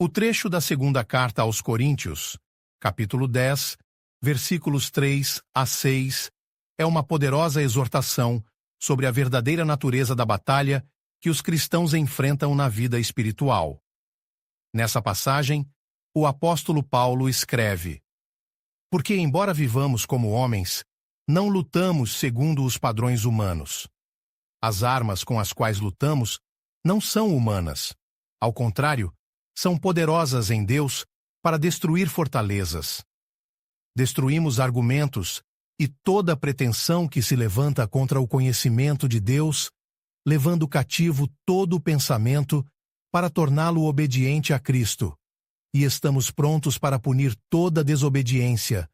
O trecho da segunda carta aos Coríntios, capítulo 10, versículos 3 a 6, é uma poderosa exortação sobre a verdadeira natureza da batalha que os cristãos enfrentam na vida espiritual. Nessa passagem, o apóstolo Paulo escreve: Porque, embora vivamos como homens, não lutamos segundo os padrões humanos. As armas com as quais lutamos não são humanas. Ao contrário, são poderosas em Deus para destruir fortalezas. Destruímos argumentos e toda pretensão que se levanta contra o conhecimento de Deus, levando cativo todo o pensamento para torná-lo obediente a Cristo. E estamos prontos para punir toda desobediência,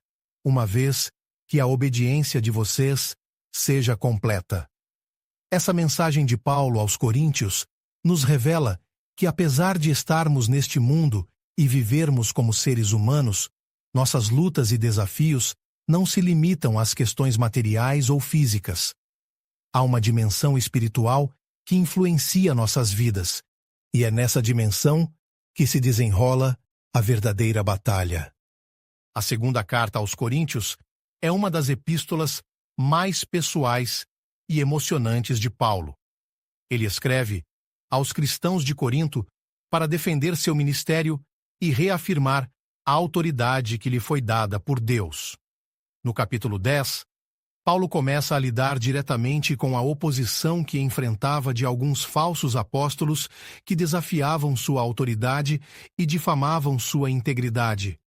uma vez que a obediência de vocês seja completa. Essa mensagem de Paulo aos Coríntios nos revela que, apesar de estarmos neste mundo e vivermos como seres humanos, nossas lutas e desafios não se limitam às questões materiais ou físicas. Há uma dimensão espiritual que influencia nossas vidas, e é nessa dimensão que se desenrola a verdadeira batalha. A segunda carta aos Coríntios é uma das epístolas mais pessoais e emocionantes de Paulo. Ele escreve aos cristãos de Corinto para defender seu ministério e reafirmar a autoridade que lhe foi dada por Deus. No capítulo 10, Paulo começa a lidar diretamente com a oposição que enfrentava de alguns falsos apóstolos que desafiavam sua autoridade e difamavam sua integridade.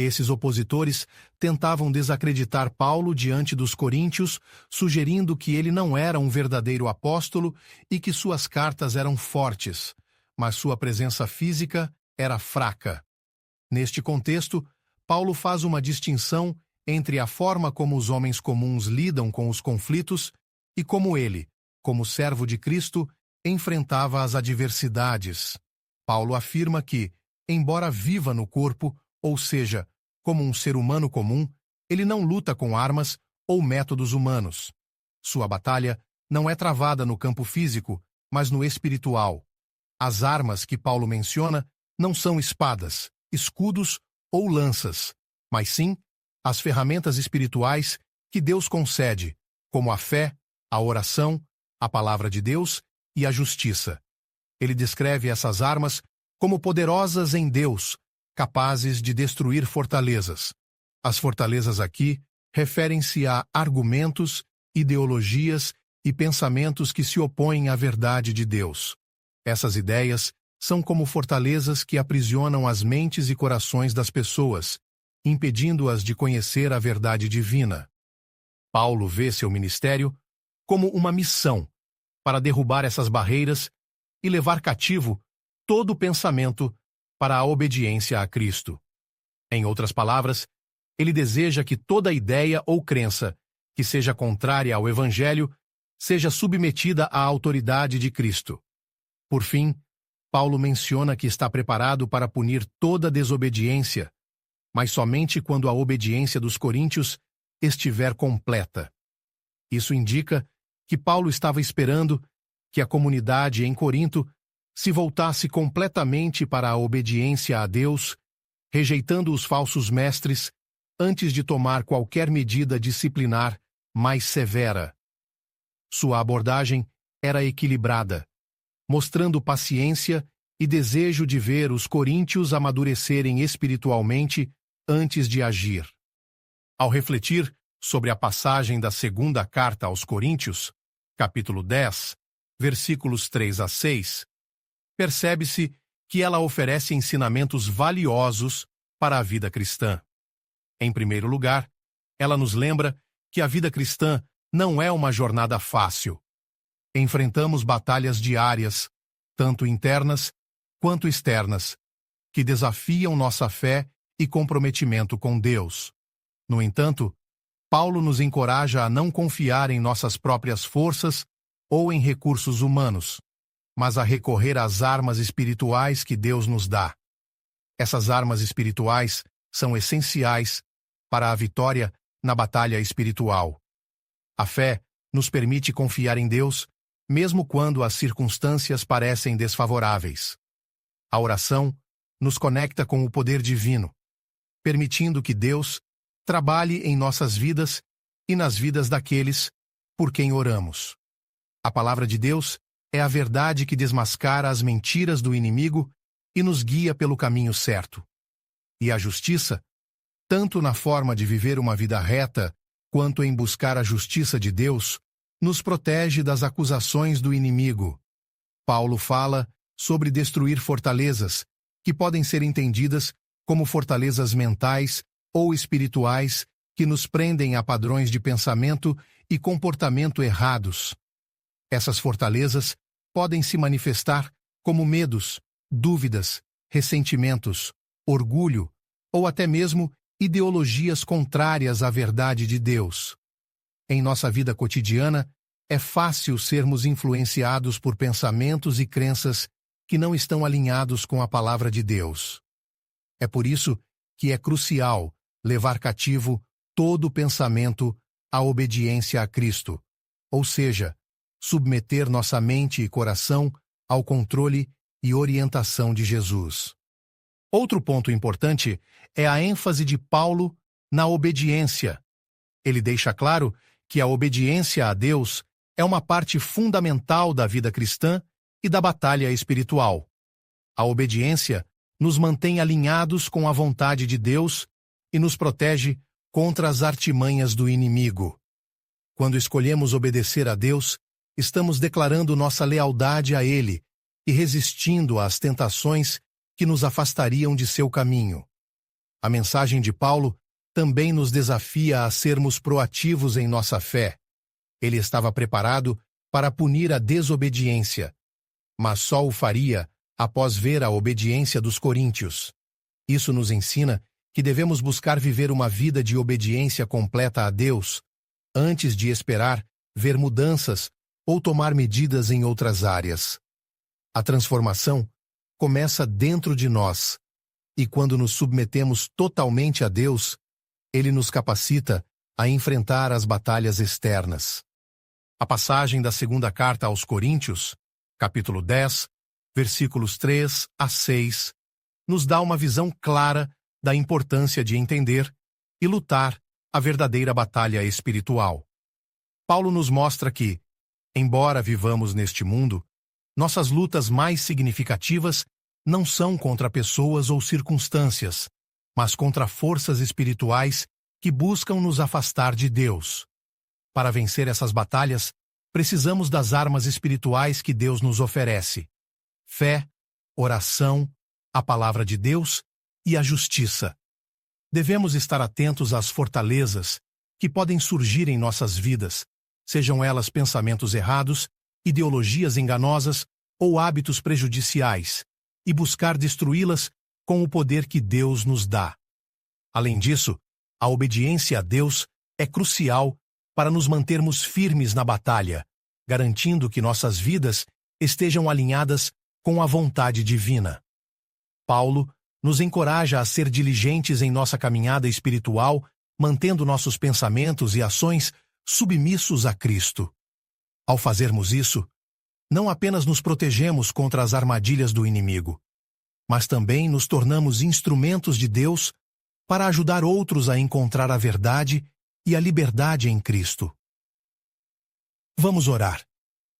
Esses opositores tentavam desacreditar Paulo diante dos coríntios, sugerindo que ele não era um verdadeiro apóstolo e que suas cartas eram fortes, mas sua presença física era fraca. Neste contexto, Paulo faz uma distinção entre a forma como os homens comuns lidam com os conflitos e como ele, como servo de Cristo, enfrentava as adversidades. Paulo afirma que, embora viva no corpo, ou seja, como um ser humano comum, ele não luta com armas ou métodos humanos. Sua batalha não é travada no campo físico, mas no espiritual. As armas que Paulo menciona não são espadas, escudos ou lanças, mas sim as ferramentas espirituais que Deus concede, como a fé, a oração, a palavra de Deus e a justiça. Ele descreve essas armas como poderosas em Deus, capazes de destruir fortalezas. As fortalezas aqui referem-se a argumentos, ideologias e pensamentos que se opõem à verdade de Deus. Essas ideias são como fortalezas que aprisionam as mentes e corações das pessoas, impedindo-as de conhecer a verdade divina. Paulo vê seu ministério como uma missão para derrubar essas barreiras e levar cativo todo o pensamento para a obediência a Cristo. Em outras palavras, ele deseja que toda ideia ou crença que seja contrária ao Evangelho seja submetida à autoridade de Cristo. Por fim, Paulo menciona que está preparado para punir toda desobediência, mas somente quando a obediência dos coríntios estiver completa. Isso indica que Paulo estava esperando que a comunidade em Corinto se voltasse completamente para a obediência a Deus, rejeitando os falsos mestres antes de tomar qualquer medida disciplinar mais severa. Sua abordagem era equilibrada, mostrando paciência e desejo de ver os coríntios amadurecerem espiritualmente antes de agir. Ao refletir sobre a passagem da segunda carta aos Coríntios, capítulo 10, versículos 3 a 6, percebe-se que ela oferece ensinamentos valiosos para a vida cristã. Em primeiro lugar, ela nos lembra que a vida cristã não é uma jornada fácil. Enfrentamos batalhas diárias, tanto internas quanto externas, que desafiam nossa fé e comprometimento com Deus. No entanto, Paulo nos encoraja a não confiar em nossas próprias forças ou em recursos humanos, mas a recorrer às armas espirituais que Deus nos dá. Essas armas espirituais são essenciais para a vitória na batalha espiritual. A fé nos permite confiar em Deus, mesmo quando as circunstâncias parecem desfavoráveis. A oração nos conecta com o poder divino, permitindo que Deus trabalhe em nossas vidas e nas vidas daqueles por quem oramos. A palavra de Deus é a verdade que desmascara as mentiras do inimigo e nos guia pelo caminho certo. E a justiça, tanto na forma de viver uma vida reta, quanto em buscar a justiça de Deus, nos protege das acusações do inimigo. Paulo fala sobre destruir fortalezas, que podem ser entendidas como fortalezas mentais ou espirituais que nos prendem a padrões de pensamento e comportamento errados. Essas fortalezas podem se manifestar como medos, dúvidas, ressentimentos, orgulho ou até mesmo ideologias contrárias à verdade de Deus. Em nossa vida cotidiana, é fácil sermos influenciados por pensamentos e crenças que não estão alinhados com a palavra de Deus. É por isso que é crucial levar cativo todo pensamento à obediência a Cristo, ou seja, submeter nossa mente e coração ao controle e orientação de Jesus. Outro ponto importante é a ênfase de Paulo na obediência. Ele deixa claro que a obediência a Deus é uma parte fundamental da vida cristã e da batalha espiritual. A obediência nos mantém alinhados com a vontade de Deus e nos protege contra as artimanhas do inimigo. Quando escolhemos obedecer a Deus, estamos declarando nossa lealdade a Ele e resistindo às tentações que nos afastariam de seu caminho. A mensagem de Paulo também nos desafia a sermos proativos em nossa fé. Ele estava preparado para punir a desobediência, mas só o faria após ver a obediência dos coríntios. Isso nos ensina que devemos buscar viver uma vida de obediência completa a Deus, antes de esperar ver mudanças ou tomar medidas em outras áreas. A transformação começa dentro de nós, e quando nos submetemos totalmente a Deus, Ele nos capacita a enfrentar as batalhas externas. A passagem da segunda carta aos Coríntios, capítulo 10, versículos 3 a 6, nos dá uma visão clara da importância de entender e lutar a verdadeira batalha espiritual. Paulo nos mostra que, embora vivamos neste mundo, nossas lutas mais significativas não são contra pessoas ou circunstâncias, mas contra forças espirituais que buscam nos afastar de Deus. Para vencer essas batalhas, precisamos das armas espirituais que Deus nos oferece: fé, oração, a palavra de Deus e a justiça. Devemos estar atentos às fortalezas que podem surgir em nossas vidas, sejam elas pensamentos errados, ideologias enganosas ou hábitos prejudiciais, e buscar destruí-las com o poder que Deus nos dá. Além disso, a obediência a Deus é crucial para nos mantermos firmes na batalha, garantindo que nossas vidas estejam alinhadas com a vontade divina. Paulo nos encoraja a ser diligentes em nossa caminhada espiritual, mantendo nossos pensamentos e ações submissos a Cristo. Ao fazermos isso, não apenas nos protegemos contra as armadilhas do inimigo, mas também nos tornamos instrumentos de Deus para ajudar outros a encontrar a verdade e a liberdade em Cristo. Vamos orar.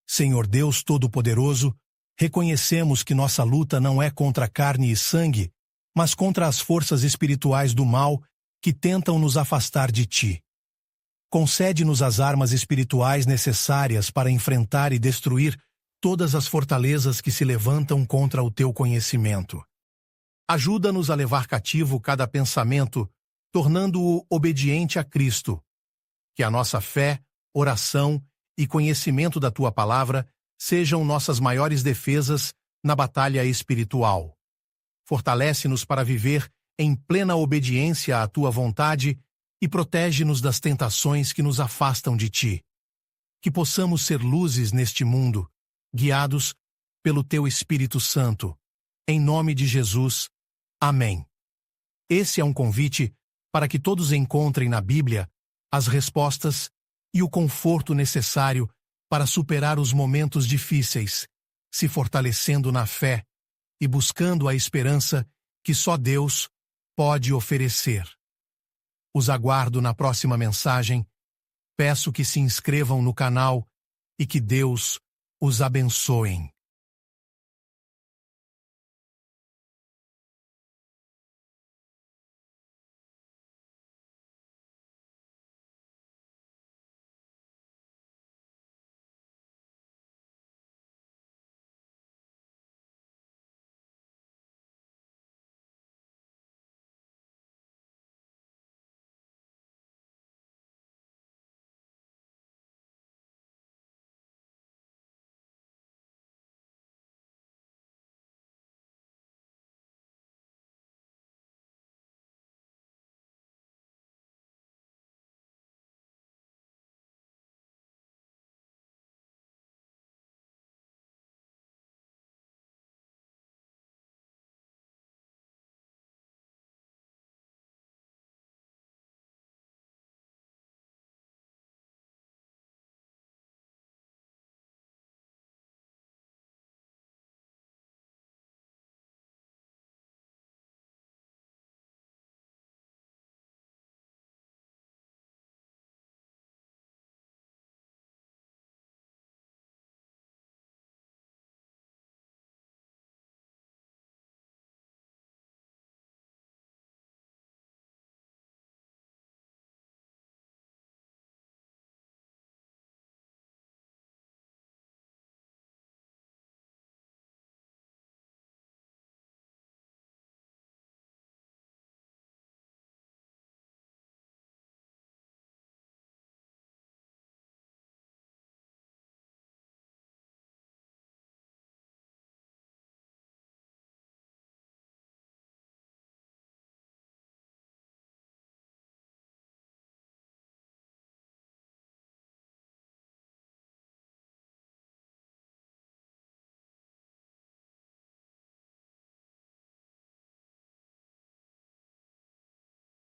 Senhor Deus Todo-Poderoso, reconhecemos que nossa luta não é contra carne e sangue, mas contra as forças espirituais do mal que tentam nos afastar de Ti. Concede-nos as armas espirituais necessárias para enfrentar e destruir todas as fortalezas que se levantam contra o Teu conhecimento. Ajuda-nos a levar cativo cada pensamento, tornando-o obediente a Cristo. Que a nossa fé, oração e conhecimento da Tua palavra sejam nossas maiores defesas na batalha espiritual. Fortalece-nos para viver em plena obediência à Tua vontade e protege-nos das tentações que nos afastam de Ti. Que possamos ser luzes neste mundo, guiados pelo Teu Espírito Santo. Em nome de Jesus. Amém. Esse é um convite para que todos encontrem na Bíblia as respostas e o conforto necessário para superar os momentos difíceis, se fortalecendo na fé e buscando a esperança que só Deus pode oferecer. Os aguardo na próxima mensagem. Peço que se inscrevam no canal e que Deus os abençoe.